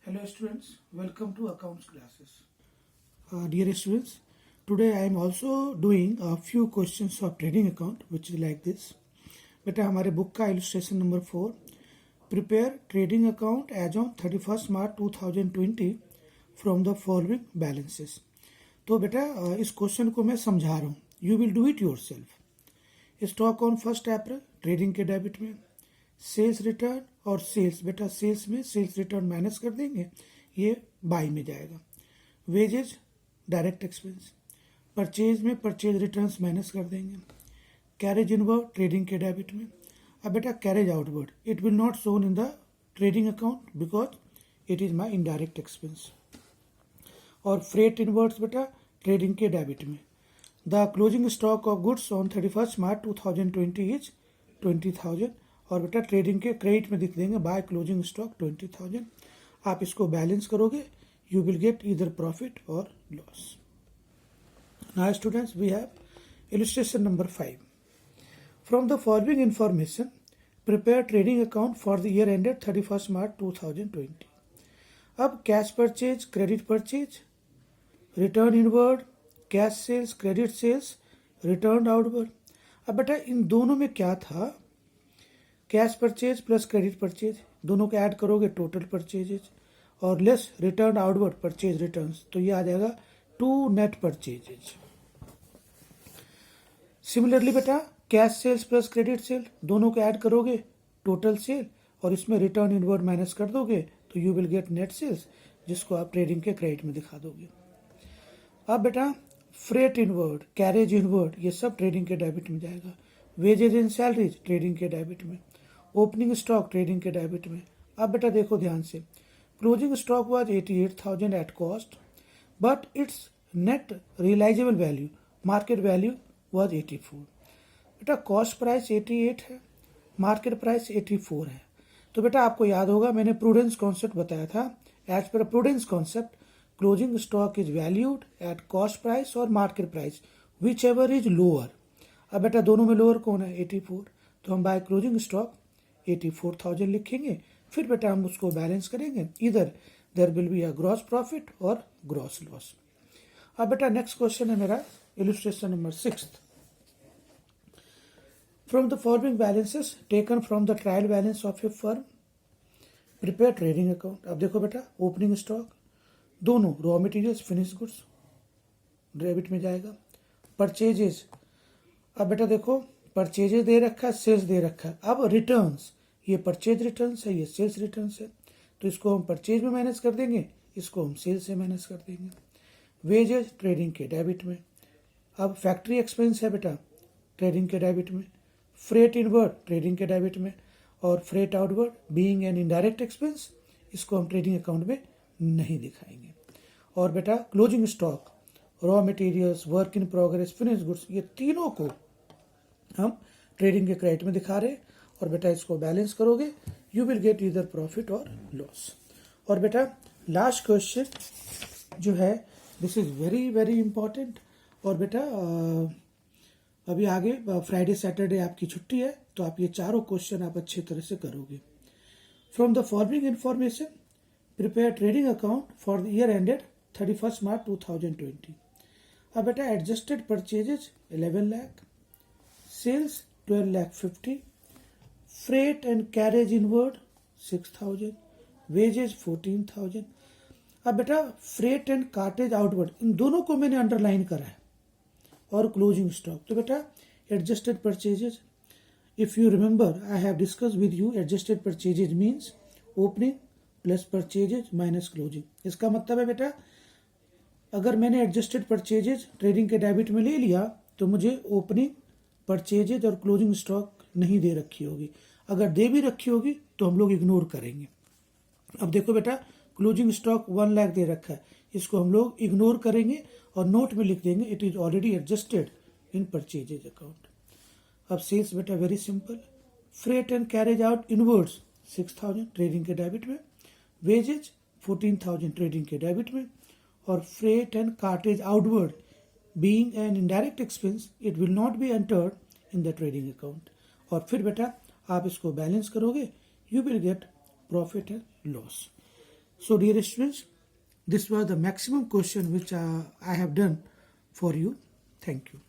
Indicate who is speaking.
Speaker 1: Hello students, welcome to accounts classes. Dear students, today I am also doing a few questions of trading account which is like this. बेटा हमारे book का illustration number 4, prepare trading account as on 31 March 2020 from the following balances. तो बेटा इस question को मैं समझा रहा हूँ, you will do it yourself. Stock on 1 April trading के डेबिट में, सेल्स रिटर्न और सेल्स, बेटा सेल्स में सेल्स रिटर्न माइनस कर देंगे, ये बाई में जाएगा. वेजेज डायरेक्ट एक्सपेंस, परचेज में परचेज रिटर्न्स माइनस कर देंगे. कैरेज इनवर्ड ट्रेडिंग के डेबिट में. अब बेटा carriage outward it will not shown in the trading account because it is my indirect expense. और फ्रेट इनवर्ड्स बेटा ट्रेडिंग के डेबिट में. The closing stock of goods on 31 March 2020 is 20,000. और बेटा ट्रेडिंग के क्रेडिट में लिख देंगे बाय क्लोजिंग स्टॉक 20,000. आप इसको बैलेंस करोगे, you will get either profit और loss. Now students we have illustration number 5. From the following information prepare trading account for the year ended 31 March 2020. अब cash purchase, credit purchase, return inward, cash sales, credit sales, return outward. अब बेटा इन दोनों में क्या था, cash purchase plus credit purchase, दोनों को ऐड करोगे टोटल परचेजेज और less return outward purchase returns, तो ये आ जाएगा 2 नेट परचेजेज. सिमिलरली बेटा cash sales plus credit sale, दोनों को ऐड करोगे टोटल सेल और इसमें रिटर्न इनवर्ड माइनस कर दोगे तो you will get net sales, जिसको आप ट्रेडिंग के क्रेडिट में दिखा दोगे. अब बेटा फ्रेट इनवर्ड, कैरेज इनवर्ड, ये सब ट्रेडिंग के डेबिट में जाएगा. वेजेज एंड सैलरीज ट्रेडिंग के डेबिट में. ओपनिंग स्टॉक ट्रेडिंग के डेबिट में. अब बेटा देखो ध्यान से, closing stock was 88,000 at cost but its net realisable value market value was 84. बेटा कॉस्ट प्राइस 88 है, मार्केट प्राइस 84 है. तो बेटा आपको याद होगा मैंने प्रूडेंस कॉन्सेप्ट बताया था. As per prudence concept closing stock is valued at cost price और market price whichever is lower. अब बेटा दोनों में लोअर कौन है, 84, तो हम बाय क्लोजिंग स्टॉक 84,000 लिखेंगे. फिर बेटा हम उसको बैलेंस करेंगे, इधर there will be a gross profit और ग्रॉस लॉस. अब बेटा नेक्स्ट क्वेश्चन है मेरा illustration number 6. From the following balances taken from the trial balance of a firm prepare trading account. अब देखो बेटा ओपनिंग स्टॉक, दोनों raw materials finish goods debit में जाएगा. परचेजेस, अब बेटा देखो परचेजेस दे रखा है, सेल्स दे रखा है. अब रिटर्न्स, ये परचेज रिटर्न्स है, ये सेल्स रिटर्न्स है, तो इसको हम परचेज में माइनस कर देंगे, इसको हम सेल्स से माइनस कर देंगे. वेजेज ट्रेडिंग के डेबिट में. अब फैक्ट्री एक्सपेंस है बेटा ट्रेडिंग के डेबिट में. फ्रेट इनवर्ड ट्रेडिंग के डेबिट में. और freight outward being an indirect expense, इसको हम ट्रेडिंग अकाउंट में नहीं दिखाएंगे. और बेटा closing stock, raw materials, work in progress, finish goods, ये तीनों को हम ट्रेडिंग के क्रेडिट में दिखा रहे. और बेटा इसको बैलेंस करोगे, you will get either profit और लॉस. और बेटा लास्ट क्वेश्चन जो है this is very very important. और बेटा अभी आगे फ्राइडे सैटरडे आपकी छुट्टी है, तो आप ये चारों क्वेश्चन आप अच्छी तरह से करोगे. From the following information prepare trading account for the year ended 31 March 2020. अब बेटा adjusted purchases 11 lakh, sales 12 lakh 50, freight and carriage inward 6,000, wages 14,000. अब बेटा फ्रेट एंड कार्टेज आउटवर्ड, इन दोनों को मैंने अंडरलाइन करा है. और क्लोजिंग स्टॉक, तो बेटा adjusted purchases, if you remember I have discuss with you, adjusted purchases means opening plus purchases minus closing. इसका मतलब है बेटा अगर मैंने एडजस्टेड परचेजेज ट्रेडिंग के डेबिट में ले लिया तो मुझे ओपनिंग, परचेजेज और क्लोजिंग स्टॉक नहीं दे रखी होगी. अगर दे भी रखी होगी तो हम लोग इग्नोर करेंगे. अब देखो बेटा क्लोजिंग स्टॉक 1 लाख दे रखा है, इसको हम लोग इग्नोर करेंगे और नोट में लिख देंगे it is already adjusted in purchases account. अब सेल्स बेटा very simple, freight and carriage out inwards 6,000 trading के डेबिट में, वेजेज 14,000 ट्रेडिंग के डेबिट में. और freight and cartage outward being an indirect expense, it will not be entered in the trading account. और फिर बेटा आप इसको बैलेंस करोगे, you will get profit and loss. So dear students, this was the maximum question which I have done for you. Thank you.